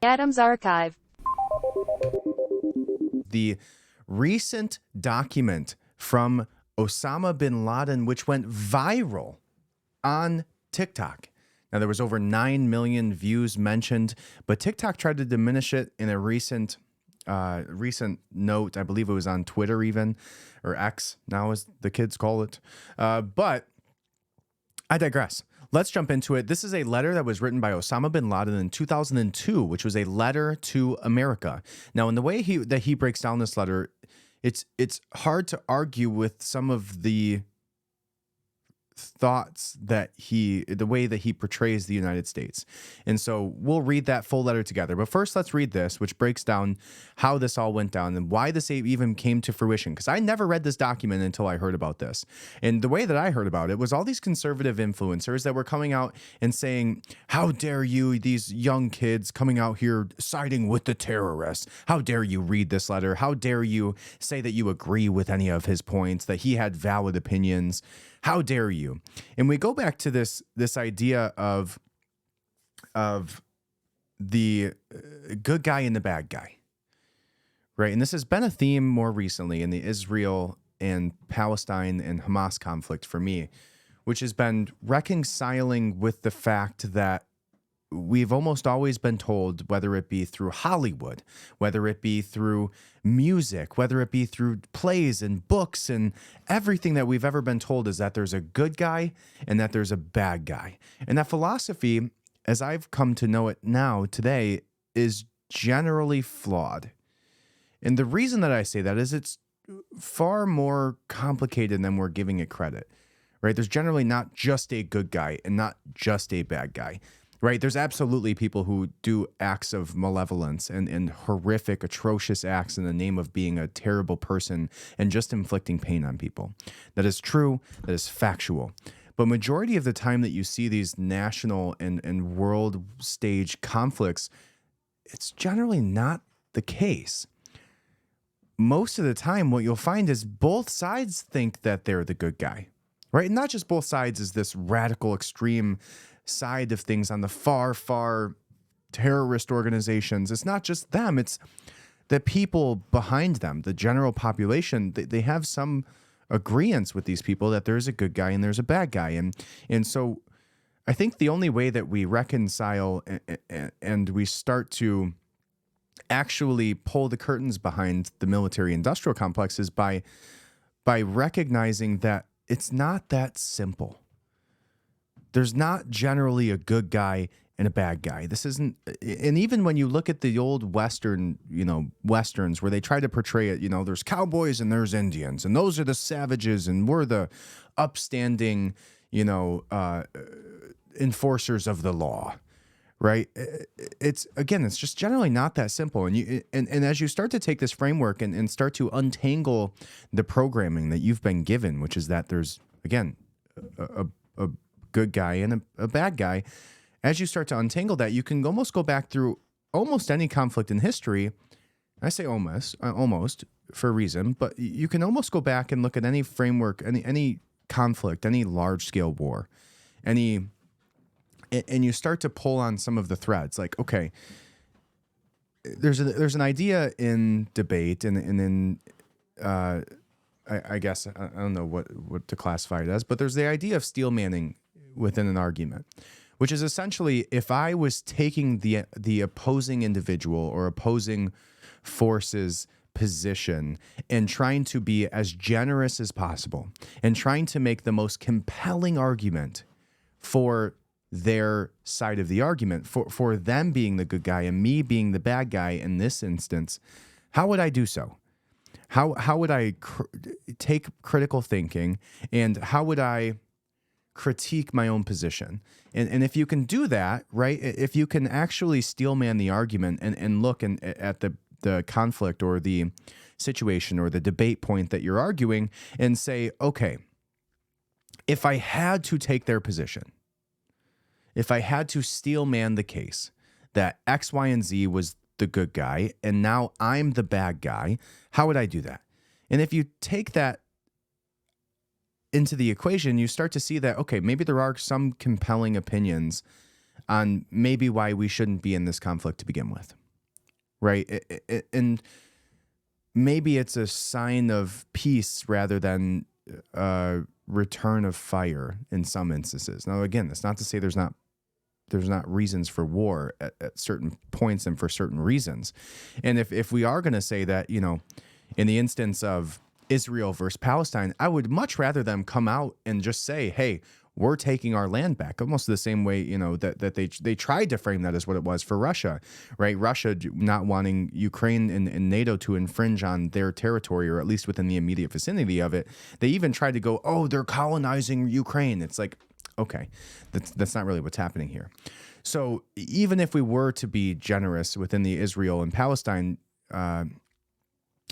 Adams Archive. The recent document from Osama bin Laden, which went viral on TikTok. Now, there was over 9 million views mentioned, but TikTok tried to diminish it in a recent note. I believe it was on Twitter even, or X now as the kids call it. But I digress. Let's jump into it. This is a letter that was written by Osama bin Laden in 2002, which was a letter to America. Now, in the way he breaks down this letter, it's hard to argue with some of the thoughts that the way that he portrays the United States. And so we'll read that full letter together. But first, let's read this, which breaks down how this all went down and why this even came to fruition. Because I never read this document until I heard about this. And the way that I heard about it was all these conservative influencers that were coming out and saying, how dare you, these young kids coming out here siding with the terrorists. How dare you read this letter? How dare you say that you agree with any of his points, that he had valid opinions? How dare you? And we go back to this idea of the good guy and the bad guy, right? And this has been a theme more recently in the Israel and Palestine and Hamas conflict for me, which has been reconciling with the fact that we've almost always been told, whether it be through Hollywood, whether it be through music, whether it be through plays and books and everything that we've ever been told is that there's a good guy and that there's a bad guy. And that philosophy, as I've come to know it now today, is generally flawed. And the reason that I say that is it's far more complicated than we're giving it credit, right? There's generally not just a good guy and not just a bad guy. Right. There's absolutely people who do acts of malevolence and horrific, atrocious acts in the name of being a terrible person and just inflicting pain on people. That is true. That is factual. But majority of the time that you see these national and world stage conflicts, it's generally not the case. Most of the time, what you'll find is both sides think that they're the good guy. Right. And not just both sides is this radical extreme side of things on the far terrorist organizations. It's not just them, it's the people behind them, the general population. They have some agreements with these people that there's a good guy and there's a bad guy. And so I think the only way that we reconcile and we start to actually pull the curtains behind the military industrial complex is by recognizing that it's not that simple. There's not generally a good guy and a bad guy. This isn't, and even when you look at the old Westerns where they try to portray it, there's cowboys and there's Indians, and those are the savages, and we're the upstanding, enforcers of the law, right? It's just generally not that simple. And as you start to take this framework and start to untangle the programming that you've been given, which is that there's, again, a good guy and a bad guy, as you start to untangle that, you can almost go back through almost any conflict in history. I say almost for a reason, but you can almost go back and look at any framework, any conflict, any large scale war, and you start to pull on some of the threads. Like, okay, there's an idea in debate and in I guess I don't know what to classify it as, but there's the idea of steel manning within an argument, which is essentially if I was taking the opposing individual or opposing force's position and trying to be as generous as possible and trying to make the most compelling argument for their side of the argument, for them being the good guy and me being the bad guy in this instance, how would I do so? How would I take critical thinking, and how would I critique my own position? And if you can do that, right, if you can actually steelman the argument and look at the conflict or the situation or the debate point that you're arguing and say, okay, if I had to take their position, if I had to steelman the case that X, Y, and Z was the good guy and now I'm the bad guy, how would I do that? And if you take that into the equation, you start to see that, okay, maybe there are some compelling opinions on maybe why we shouldn't be in this conflict to begin with, right? And maybe it's a sign of peace rather than return of fire in some instances. Now, again, that's not to say there's not reasons for war at certain points and for certain reasons. And if we are going to say that, in the instance of Israel versus Palestine, I would much rather them come out and just say, hey, we're taking our land back, almost the same way, that they tried to frame that as what it was for Russia, right? Russia not wanting Ukraine and NATO to infringe on their territory, or at least within the immediate vicinity of it. They even tried to go, oh, they're colonizing Ukraine. It's like, okay, that's not really what's happening here. So even if we were to be generous within the Israel and Palestine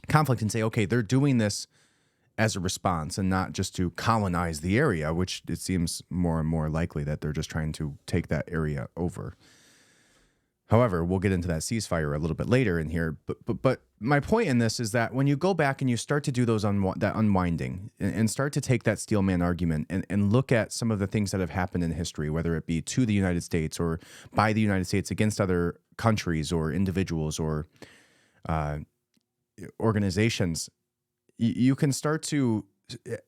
conflict and say, okay, they're doing this as a response and not just to colonize the area, which it seems more and more likely that they're just trying to take that area over. However, we'll get into that ceasefire a little bit later in here. But my point in this is that when you go back and you start to do those that unwinding and start to take that steelman argument and look at some of the things that have happened in history, whether it be to the United States or by the United States against other countries or individuals or organizations, you can start to,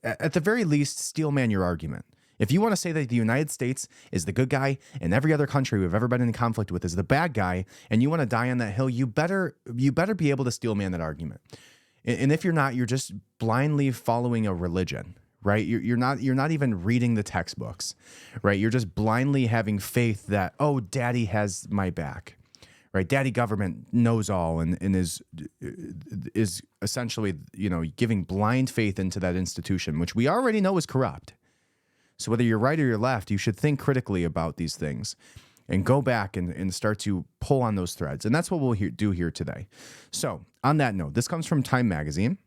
at the very least, steelman your argument. If you want to say that the United States is the good guy and every other country we've ever been in conflict with is the bad guy, and you want to die on that hill, you better be able to steelman that argument. And if you're not, you're just blindly following a religion, right? You're not even reading the textbooks, right? You're just blindly having faith that, oh, daddy has my back, right? Daddy government knows all and is essentially, giving blind faith into that institution, which we already know is corrupt. So whether you're right or you're left, you should think critically about these things and go back and start to pull on those threads. And that's what we'll do here today. So on that note, this comes from Time Magazine.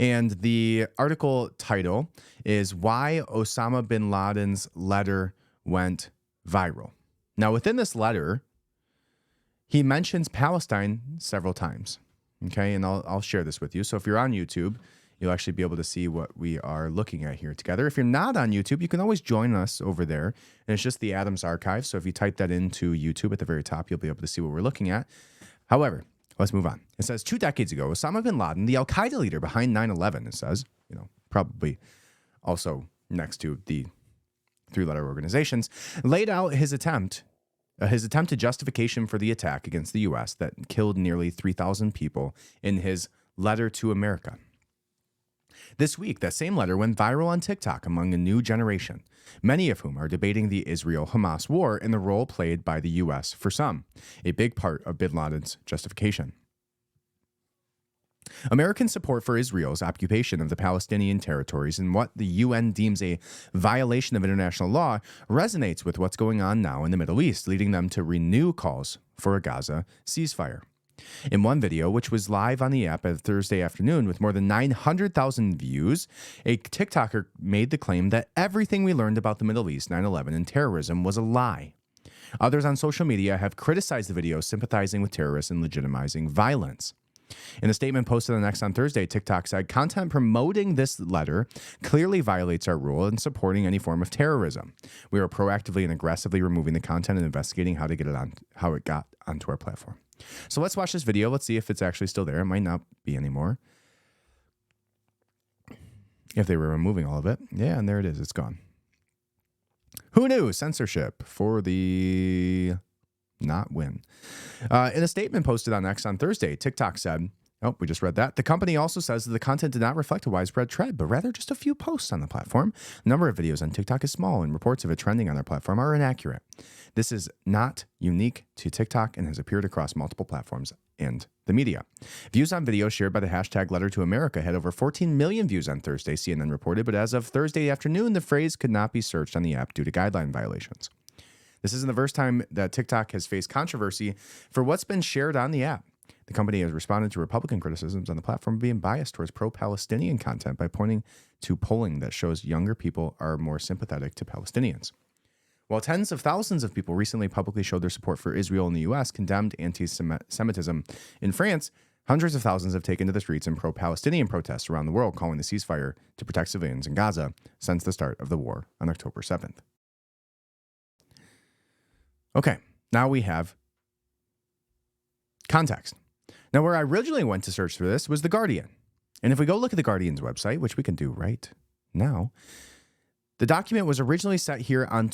And the article title is Why Osama bin Laden's Letter Went Viral. Now, within this letter, he mentions Palestine several times. Okay, and I'll share this with you. So if you're on YouTube, you'll actually be able to see what we are looking at here together. If you're not on YouTube, you can always join us over there. And it's just the Adams Archive. So if you type that into YouTube at the very top, you'll be able to see what we're looking at. However, let's move on. It says 2 decades ago, Osama bin Laden, the al-Qaeda leader behind 9/11, it says, probably also next to the 3-letter organizations, laid out his attempted justification for the attack against the U.S. that killed nearly 3,000 people in his letter to America. This week, that same letter went viral on TikTok among a new generation, many of whom are debating the Israel-Hamas war and the role played by the U.S. for some, a big part of bin Laden's justification. American support for Israel's occupation of the Palestinian territories and what the UN deems a violation of international law resonates with what's going on now in the Middle East, leading them to renew calls for a Gaza ceasefire. In one video, which was live on the app at Thursday afternoon with more than 900,000 views, a TikToker made the claim that everything we learned about the Middle East, 9/11, and terrorism was a lie. Others on social media have criticized the video, sympathizing with terrorists and legitimizing violence. In a statement posted on X on Thursday, TikTok said, content promoting this letter clearly violates our rule in supporting any form of terrorism. We are proactively and aggressively removing the content and investigating how it got onto our platform. So let's watch this video. Let's see if it's actually still there. It might not be anymore. If they were removing all of it. Yeah, and there it is. It's gone. Who knew? Censorship for the not win. In a statement posted on X on Thursday, TikTok said, oh, we just read that. The company also says that the content did not reflect a widespread trend, but rather just a few posts on the platform. The number of videos on TikTok is small, and reports of it trending on their platform are inaccurate. This is not unique to TikTok and has appeared across multiple platforms and the media. Views on videos shared by the hashtag Letter to America had over 14 million views on Thursday, CNN reported, but as of Thursday afternoon, the phrase could not be searched on the app due to guideline violations. This isn't the first time that TikTok has faced controversy for what's been shared on the app. The company has responded to Republican criticisms on the platform being biased towards pro-Palestinian content by pointing to polling that shows younger people are more sympathetic to Palestinians. While tens of thousands of people recently publicly showed their support for Israel in the U.S., condemned anti-Semitism in France, hundreds of thousands have taken to the streets in pro-Palestinian protests around the world, calling the ceasefire to protect civilians in Gaza since the start of the war on October 7th. Okay, now we have context. Now, where I originally went to search for this was The Guardian. And if we go look at The Guardian's website, which we can do right now, the document was originally set here on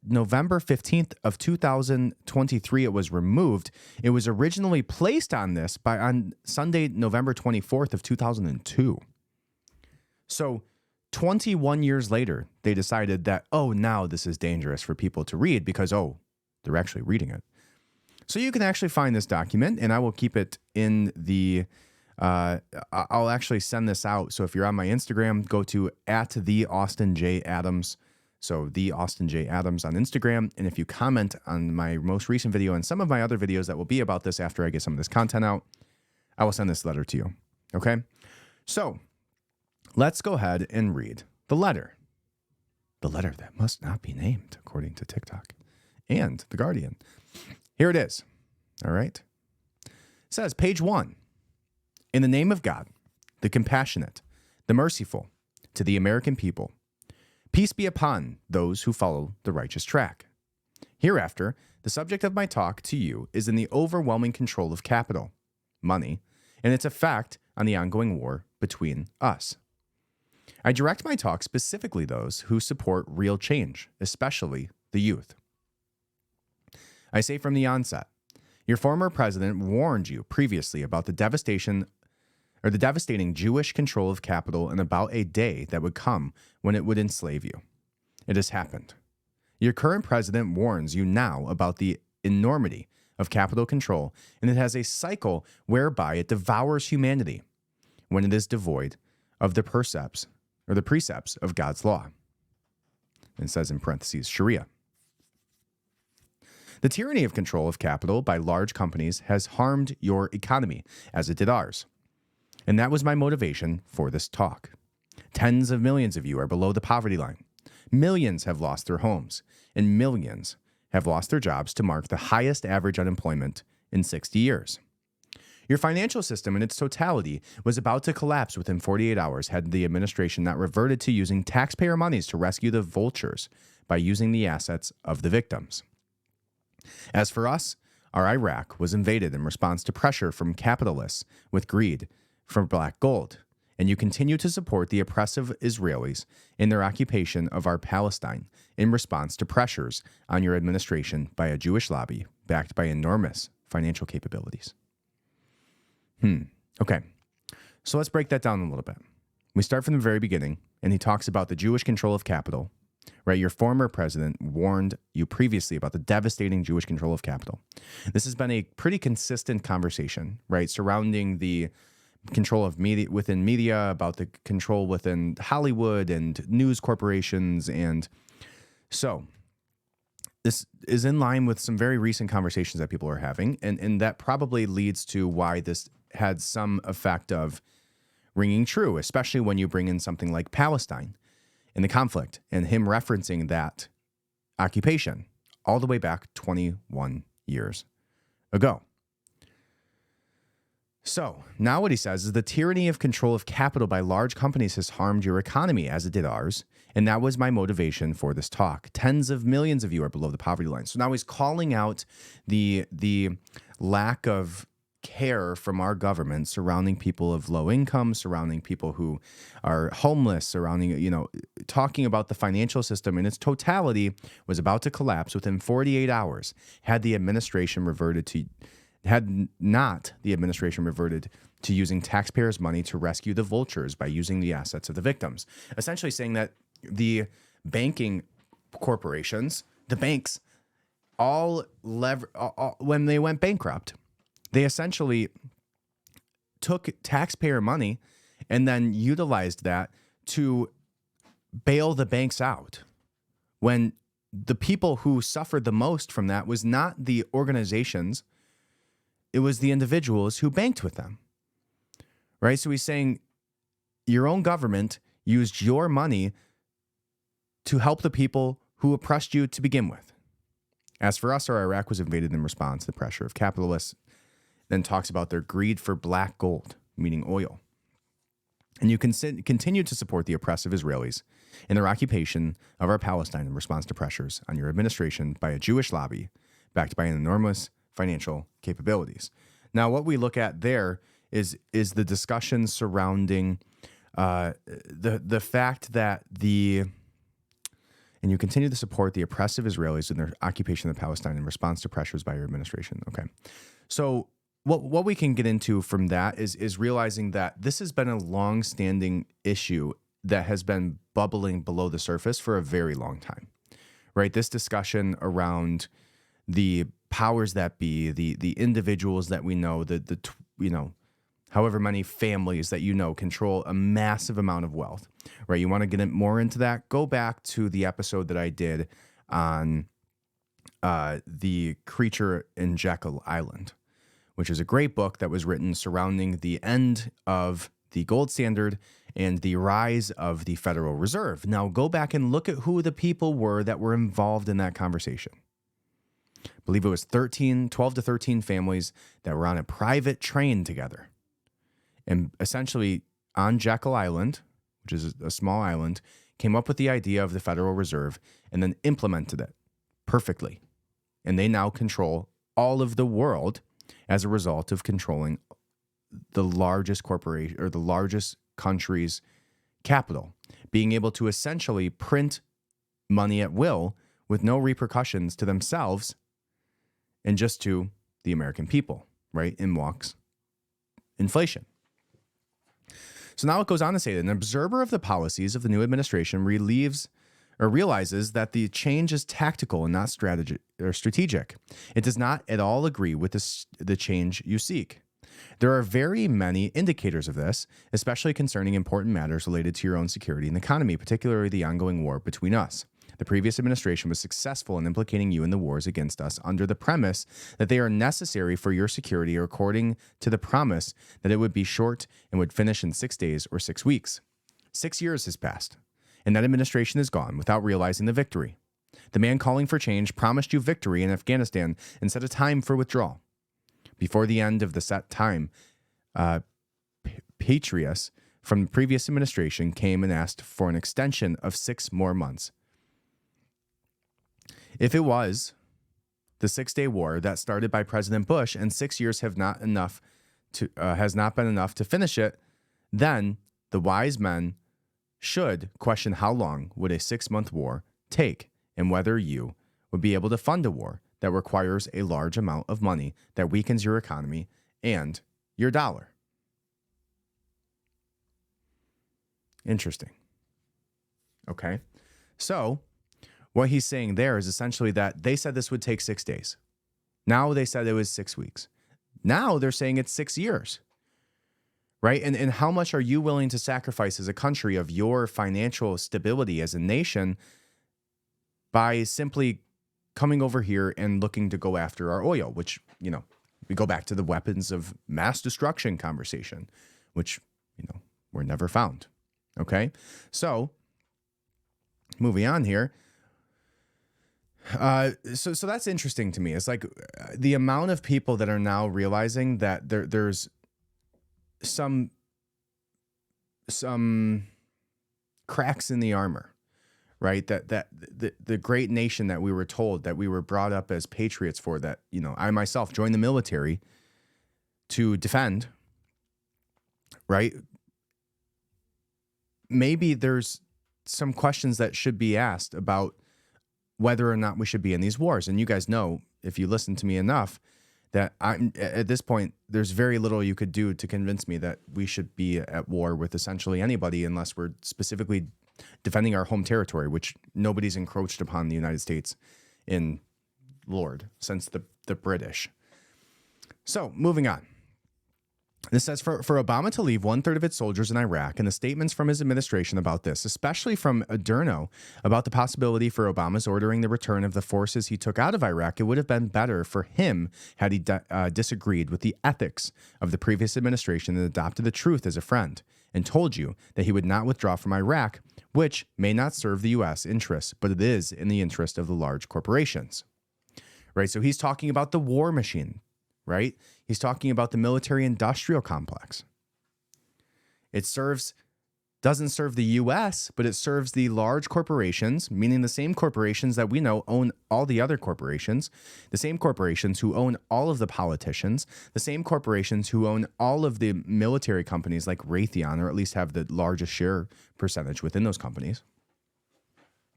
November 15th of 2023. It was removed. It was originally placed on this on Sunday, November 24th of 2002. So 21 years later, they decided that, now this is dangerous for people to read because, they're actually reading it. So you can actually find this document, and I will keep it in the, I'll actually send this out. So if you're on my Instagram, go to @TheAustinJAdams. So the Austin J. Adams on Instagram. And if you comment on my most recent video and some of my other videos that will be about this after I get some of this content out, I will send this letter to you. Okay? So let's go ahead and read the letter. The letter that must not be named, according to TikTok and The Guardian. Here it is. All right. It says, page 1. In the name of God, the compassionate, the merciful, to the American people, peace be upon those who follow the righteous track. Hereafter, the subject of my talk to you is in the overwhelming control of capital, money, and its effect on the ongoing war between us. I direct my talk specifically those who support real change, especially the youth. I say from the onset, your former president warned you previously about the devastating Jewish control of capital and about a day that would come when it would enslave you. It has happened. Your current president warns you now about the enormity of capital control, and it has a cycle whereby it devours humanity when it is devoid of the precepts of God's law. It says in parentheses, Sharia. The tyranny of control of capital by large companies has harmed your economy, as it did ours. And that was my motivation for this talk. Tens of millions of you are below the poverty line. Millions have lost their homes, and millions have lost their jobs to mark the highest average unemployment in 60 years. Your financial system in its totality was about to collapse within 48 hours had the administration not reverted to using taxpayer monies to rescue the vultures by using the assets of the victims. As for us, our Iraq was invaded in response to pressure from capitalists with greed for black gold, and you continue to support the oppressive Israelis in their occupation of our Palestine in response to pressures on your administration by a Jewish lobby backed by enormous financial capabilities. Okay, so let's break that down a little bit. We start from the very beginning, and he talks about the Jewish control of capital. Right, your former president warned you previously about the devastating Jewish control of capital. This has been a pretty consistent conversation, right, surrounding the control of media within media, about the control within Hollywood and news corporations. And so this is in line with some very recent conversations that people are having. And that probably leads to why this had some effect of ringing true, especially when you bring in something like Palestine in the conflict and him referencing that occupation all the way back 21 years ago. So now what he says is the tyranny of control of capital by large companies has harmed your economy as it did ours. And that was my motivation for this talk. Tens of millions of you are below the poverty line. So now he's calling out the lack of care from our government surrounding people of low income, surrounding people who are homeless, surrounding, talking about the financial system in its totality was about to collapse within 48 hours had the administration not reverted to using taxpayers' money to rescue the vultures by using the assets of the victims. Essentially saying that the banking corporations, the banks, when they went bankrupt, they essentially took taxpayer money and then utilized that to bail the banks out. When the people who suffered the most from that was not the organizations, it was the individuals who banked with them, right? So he's saying your own government used your money to help the people who oppressed you to begin with. As for us, our Iraq was invaded in response to the pressure of capitalists, then talks about their greed for black gold, meaning oil. And you continue to support the oppressive Israelis in their occupation of our Palestine in response to pressures on your administration by a Jewish lobby backed by enormous financial capabilities. Now, what we look at there is the discussion surrounding the fact that and you continue to support the oppressive Israelis in their occupation of Palestine in response to pressures by your administration. Okay. So what we can get into from that is realizing that this has been a long-standing issue that has been bubbling below the surface for a very long time, right? This discussion around the powers that be, the individuals that we know, however many families that control a massive amount of wealth, right? You want to get more into that? Go back to the episode that I did on the Creature in Jekyll Island, which is a great book that was written surrounding the end of the gold standard and the rise of the Federal Reserve. Now go back and look at who the people were that were involved in that conversation. I believe it was 12 to 13 families that were on a private train together. And essentially on Jekyll Island, which is a small island, came up with the idea of the Federal Reserve and then implemented it perfectly. And they now control all of the world as a result of controlling the largest corporation or the largest country's capital, being able to essentially print money at will with no repercussions to themselves and just to the American people, right? In walks inflation. So now it goes on to say that an observer of the policies of the new administration realizes that the change is tactical and not strategic. It does not at all agree with the change you seek. There are very many indicators of this, especially concerning important matters related to your own security and economy, particularly the ongoing war between us. The previous administration was successful in implicating you in the wars against us under the premise that they are necessary for your security, or according to the promise that it would be short and would finish in 6 days or 6 weeks. 6 years has passed, and that administration is gone without realizing the victory. The man calling for change promised you victory in Afghanistan and set a time for withdrawal. Before the end of the set time, Patriots from the previous administration came and asked for an extension of 6 more months. If it was the 6-day war that started by President Bush and 6 years has not been enough to finish it, then the wise men should question how long would a 6-month war take and whether you would be able to fund a war that requires a large amount of money that weakens your economy and your dollar. Interesting. Okay. So what he's saying there is essentially that they said this would take 6 days. Now they said it was 6 weeks. Now they're saying it's 6 years. Right? And how much are you willing to sacrifice as a country of your financial stability as a nation by simply coming over here and looking to go after our oil, which, we go back to the weapons of mass destruction conversation, which, were never found. Okay? So moving on here. So that's interesting to me. It's like the amount of people that are now realizing that there's some cracks in the armor, right? That the great nation that we were told that we were brought up as patriots for, that, I myself joined the military to defend, right? Maybe there's some questions that should be asked about whether or not we should be in these wars. And you guys know, if you listen to me enough, that I'm at this point, there's very little you could do to convince me that we should be at war with essentially anybody unless we're specifically defending our home territory, which nobody's encroached upon the United States in Lord since the British. So moving on. This says for Obama to leave 1/3 of its soldiers in Iraq, and the statements from his administration about this, especially from Adorno about the possibility for Obama's ordering the return of the forces he took out of Iraq, it would have been better for him had he disagreed with the ethics of the previous administration and adopted the truth as a friend, and told you that he would not withdraw from Iraq, which may not serve the U.S. interests, but it is in the interest of the large corporations. Right? So he's talking about the war machine. Right? He's talking about the military-industrial complex. It serves doesn't serve the US, but it serves the large corporations, meaning the same corporations that we know own all the other corporations, the same corporations who own all of the politicians, the same corporations who own all of the military companies like Raytheon, or at least have the largest share percentage within those companies.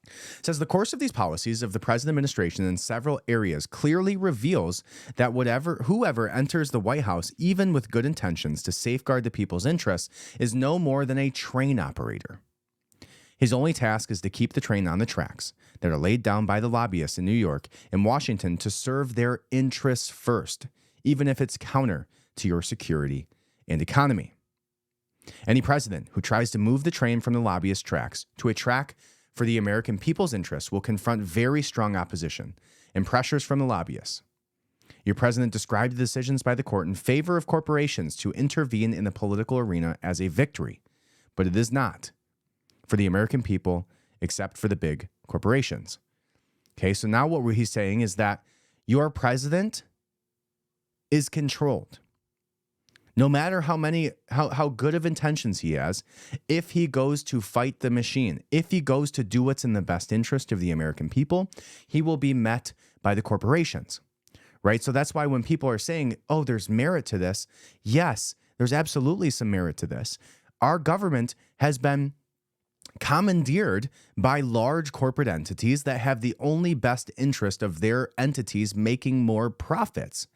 It says the course of these policies of the present administration in several areas clearly reveals that whoever enters the White House, even with good intentions to safeguard the people's interests, is no more than a train operator. His only task is to keep the train on the tracks that are laid down by the lobbyists in New York and Washington to serve their interests first, even if it's counter to your security and economy. Any president who tries to move the train from the lobbyist tracks to a track for the American people's interests will confront very strong opposition and pressures from the lobbyists. Your president described the decisions by the court in favor of corporations to intervene in the political arena as a victory, but it is not for the American people except for the big corporations. Okay, so now what he's saying is that your president is controlled. No matter how good of intentions he has, if he goes to fight the machine, if he goes to do what's in the best interest of the American people, he will be met by the corporations, right? So that's why when people are saying, oh, there's merit to this, yes, there's absolutely some merit to this. Our government has been commandeered by large corporate entities that have the only best interest of their entities making more profits.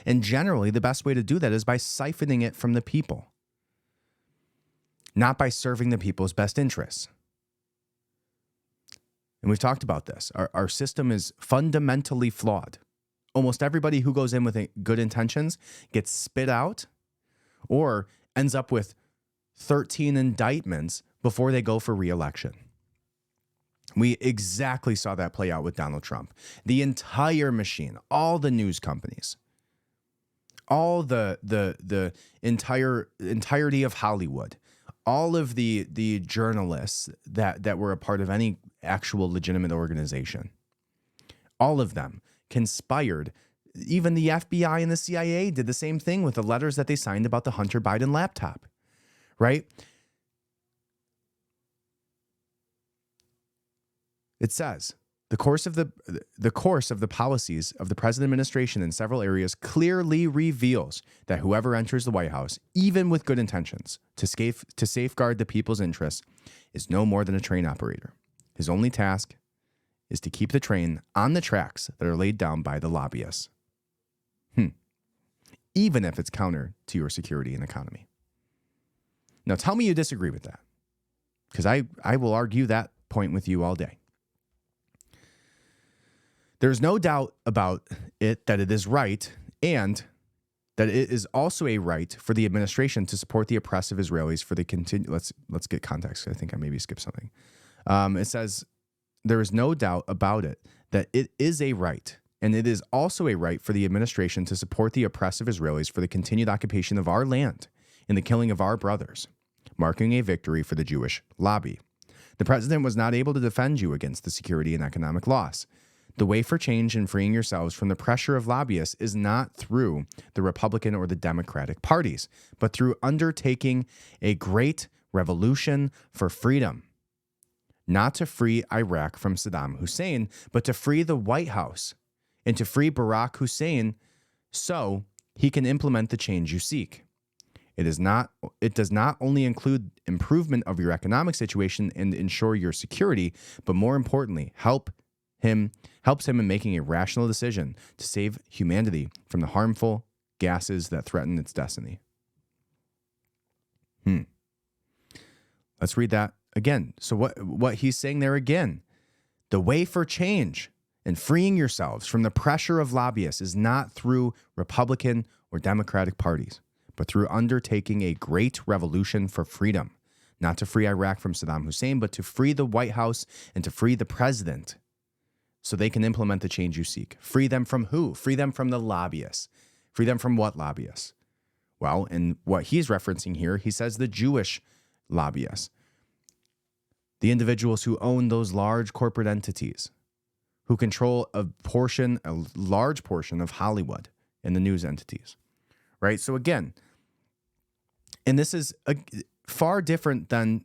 And generally, the best way to do that is by siphoning it from the people, not by serving the people's best interests. And we've talked about this. Our system is fundamentally flawed. Almost everybody who goes in with good intentions gets spit out or ends up with 13 indictments before they go for re-election. We exactly saw that play out with Donald Trump. The entire machine, all the news companies, all the entirety of Hollywood, all of the journalists that were a part of any actual legitimate organization, all of them conspired. Even the FBI and the CIA did the same thing with the letters that they signed about the Hunter Biden laptop, right? It says, the course of the policies of the present administration in several areas clearly reveals that whoever enters the White House, even with good intentions, to safeguard the people's interests, is no more than a train operator. His only task is to keep the train on the tracks that are laid down by the lobbyists. Even if it's counter to your security and economy. Now tell me you disagree with that, because I will argue that point with you all day. There's no doubt about it that it is right, and that it is also a right for the administration to support the oppressive Israelis for the let's get context. I think I maybe skipped something. It says there is no doubt about it that it is a right, and it is also a right for the administration to support the oppressive Israelis for the continued occupation of our land and the killing of our brothers, marking a victory for the Jewish lobby. The president was not able to defend you against the security and economic loss. The way for change and freeing yourselves from the pressure of lobbyists is not through the Republican or the Democratic parties, but through undertaking a great revolution for freedom. Not to free Iraq from Saddam Hussein, but to free the White House and to free Barack Hussein so he can implement the change you seek. It does not only include improvement of your economic situation and ensure your security, but more importantly, helps him in making a rational decision to save humanity from the harmful gases that threaten its destiny. Let's read that again. So what he's saying there again, the way for change and freeing yourselves from the pressure of lobbyists is not through Republican or Democratic parties, but through undertaking a great revolution for freedom, not to free Iraq from Saddam Hussein, but to free the White House and to free the president so they can implement the change you seek. Free them from who? Free them from the lobbyists. Free them from what lobbyists? Well, in what he's referencing here, he says the Jewish lobbyists, the individuals who own those large corporate entities, who control a large portion of Hollywood and the news entities, right? So again, and this is far different than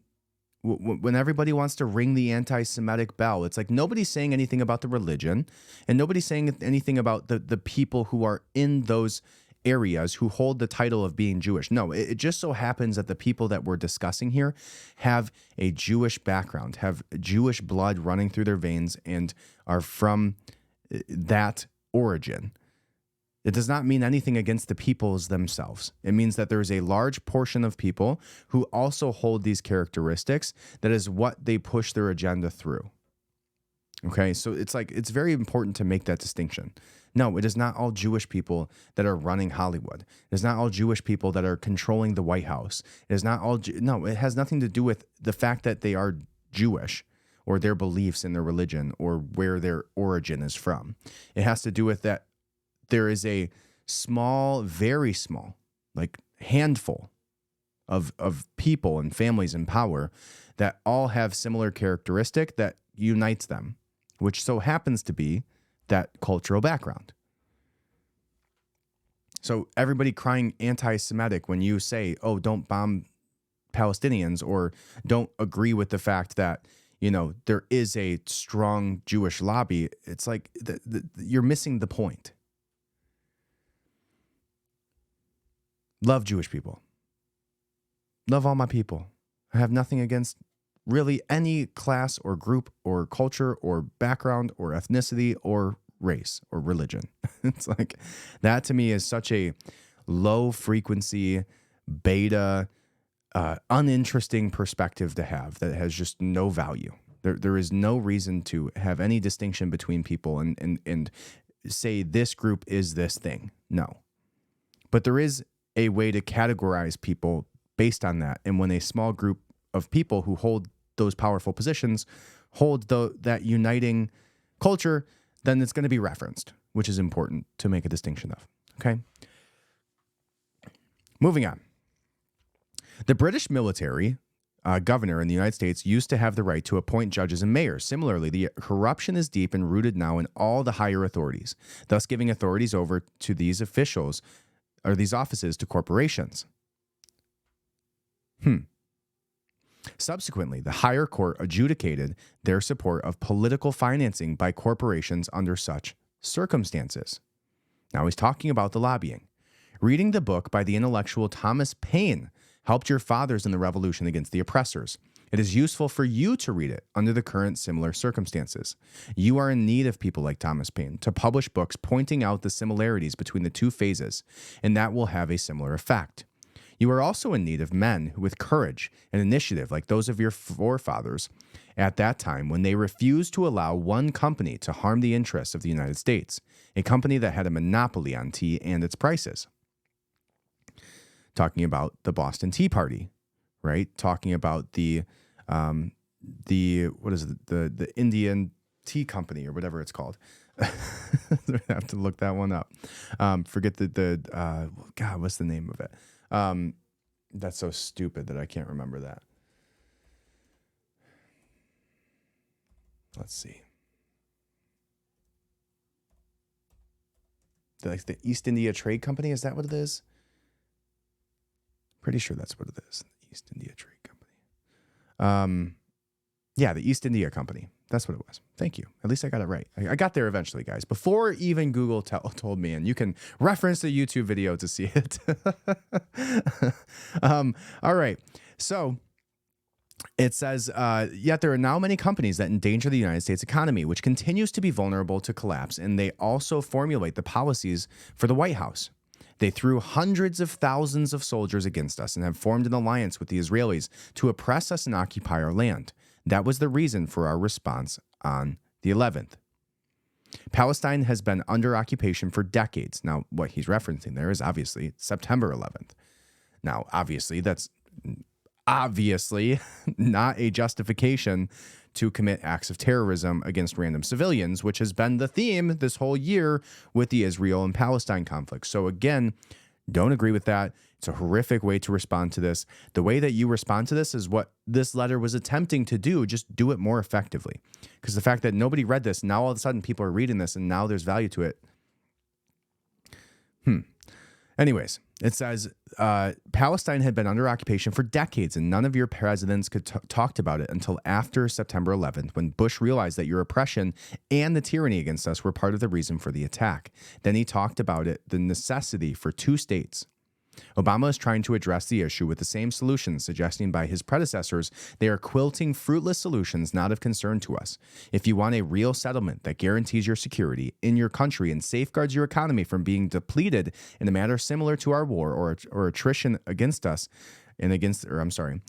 When everybody wants to ring the anti-Semitic bell, it's like nobody's saying anything about the religion, and nobody's saying anything about the people who are in those areas who hold the title of being Jewish. No, it just so happens that the people that we're discussing here have a Jewish background, have Jewish blood running through their veins, and are from that origin. It does not mean anything against the peoples themselves. It means that there is a large portion of people who also hold these characteristics. That is what they push their agenda through. Okay, so it's very important to make that distinction. No, it is not all Jewish people that are running Hollywood. It is not all Jewish people that are controlling the White House. It is not all. No, it has nothing to do with the fact that they are Jewish or their beliefs in their religion or where their origin is from. It has to do with that. There is a small, very small, like handful of people and families in power that all have similar characteristic that unites them, which so happens to be that cultural background. So everybody crying anti-Semitic when you say, oh, don't bomb Palestinians, or don't agree with the fact that, there is a strong Jewish lobby, it's like you're missing the point. Love Jewish people. Love all my people. I have nothing against really any class or group or culture or background or ethnicity or race or religion. It's like that to me is such a low frequency, beta, uninteresting perspective to have that has just no value. There is no reason to have any distinction between people and say this group is this thing. No. But there is a way to categorize people based on that. And when a small group of people who hold those powerful positions hold that uniting culture, then it's going to be referenced, which is important to make a distinction of. Okay? Moving on. The British military governor in the United States used to have the right to appoint judges and mayors. Similarly, the corruption is deep and rooted now in all the higher authorities, thus giving authorities over to these officials or these offices to corporations. Subsequently, the higher court adjudicated their support of political financing by corporations under such circumstances. Now he's talking about the lobbying. Reading the book by the intellectual Thomas Paine helped your fathers in the revolution against the oppressors. It is useful for you to read it under the current similar circumstances. You are in need of people like Thomas Paine to publish books pointing out the similarities between the two phases, and that will have a similar effect. You are also in need of men with courage and initiative like those of your forefathers at that time when they refused to allow one company to harm the interests of the United States, a company that had a monopoly on tea and its prices. Talking about the Boston Tea Party, right? Talking about the Indian Tea Company or whatever it's called. I have to look that one up. Forget God, what's the name of it? That's so stupid that I can't remember that. Let's see. The East India Trade Company, is that what it is? Pretty sure that's what it is. The East India Trade Company. Yeah, the East India Company. That's what it was. Thank you. At least I got it right. I got there eventually, guys. Before even Google told me, and you can reference the YouTube video to see it. All right. So it says, yet there are now many companies that endanger the United States economy, which continues to be vulnerable to collapse, and they also formulate the policies for the White House. They threw hundreds of thousands of soldiers against us and have formed an alliance with the Israelis to oppress us and occupy our land. That was the reason for our response on the 11th. Palestine has been under occupation for decades. Now, what he's referencing there is obviously September 11th. Now, obviously, that's not a justification to commit acts of terrorism against random civilians, which has been the theme this whole year with the Israel and Palestine conflict. So again, don't agree with that. It's a horrific way to respond to this. The way that you respond to this is what this letter was attempting to do. Just do it more effectively. Because the fact that nobody read this, now all of a sudden people are reading this and now there's value to it. Anyways, it says Palestine had been under occupation for decades, and none of your presidents could talked about it until after September 11th, when Bush realized that your oppression and the tyranny against us were part of the reason for the attack. Then he talked about it, the necessity for two states. Obama is trying to address the issue with the same solutions suggested by his predecessors. They are quilting fruitless solutions not of concern to us. If you want a real settlement that guarantees your security in your country and safeguards your economy from being depleted in a manner similar to our war or attrition against us and against, or I'm sorry,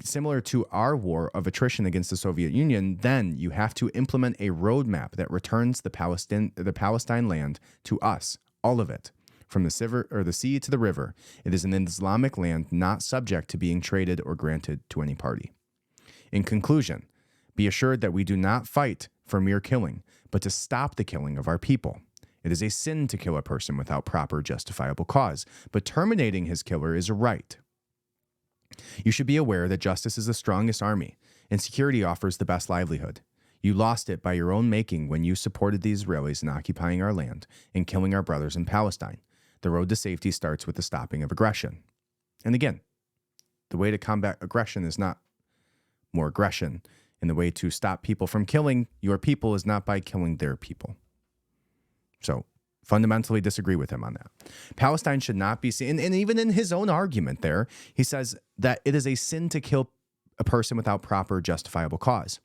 similar to our war of attrition against the Soviet Union, then you have to implement a roadmap that returns the Palestine land to us, all of it. From the sea to the river, it is an Islamic land not subject to being traded or granted to any party. In conclusion, be assured that we do not fight for mere killing, but to stop the killing of our people. It is a sin to kill a person without proper justifiable cause, but terminating his killer is a right. You should be aware that justice is the strongest army, and security offers the best livelihood. You lost it by your own making when you supported the Israelis in occupying our land and killing our brothers in Palestine. The road to safety starts with the stopping of aggression. And again, the way to combat aggression is not more aggression. And the way to stop people from killing your people is not by killing their people. So, fundamentally disagree with him on that. Palestine should not be seen, and even in his own argument there, he says that it is a sin to kill a person without proper justifiable cause.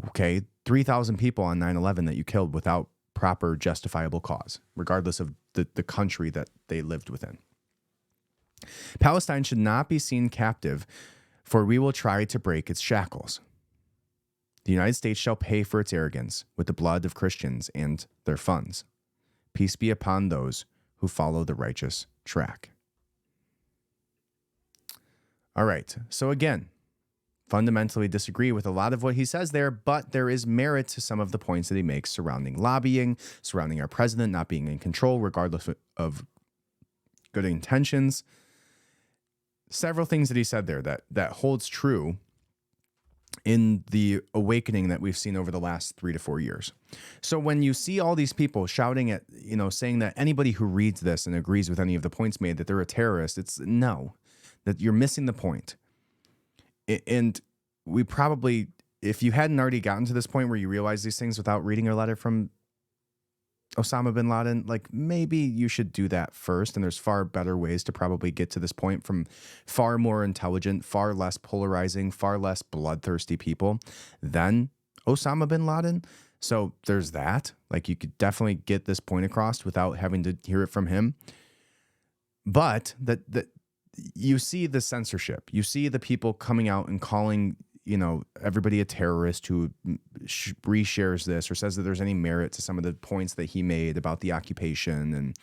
Okay, 3,000 people on 9/11 that you killed without proper justifiable cause, regardless of the country that they lived within. Palestine should not be seen captive, for we will try to break its shackles. The United States shall pay for its arrogance with the blood of Christians and their funds. Peace be upon those who follow the righteous track. All right, so again, fundamentally disagree with a lot of what he says there, but there is merit to some of the points that he makes surrounding lobbying, surrounding our president not being in control, regardless of good intentions. Several things that he said there that holds true in the awakening that we've seen over the last 3 to 4 years. So when you see all these people shouting at, saying that anybody who reads this and agrees with any of the points made, that they're a terrorist, it's no, that you're missing the point. And we probably, if you hadn't already gotten to this point where you realize these things without reading a letter from Osama bin Laden, like maybe you should do that first. And there's far better ways to probably get to this point from far more intelligent, far less polarizing, far less bloodthirsty people than Osama bin Laden. So there's that. Like you could definitely get this point across without having to hear it from him. But that you see the censorship. You see the people coming out and calling, everybody a terrorist who reshares this or says that there's any merit to some of the points that he made about the occupation. And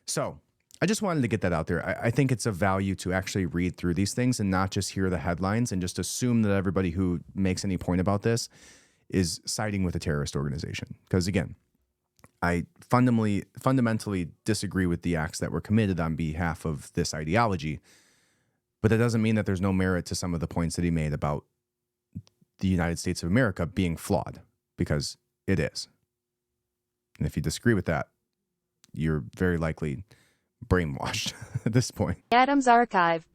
so I just wanted to get that out there. I think it's of value to actually read through these things and not just hear the headlines and just assume that everybody who makes any point about this is siding with a terrorist organization. Because again, I fundamentally disagree with the acts that were committed on behalf of this ideology, but that doesn't mean that there's no merit to some of the points that he made about the United States of America being flawed, because it is. And if you disagree with that, you're very likely brainwashed at this point. Adams Archive.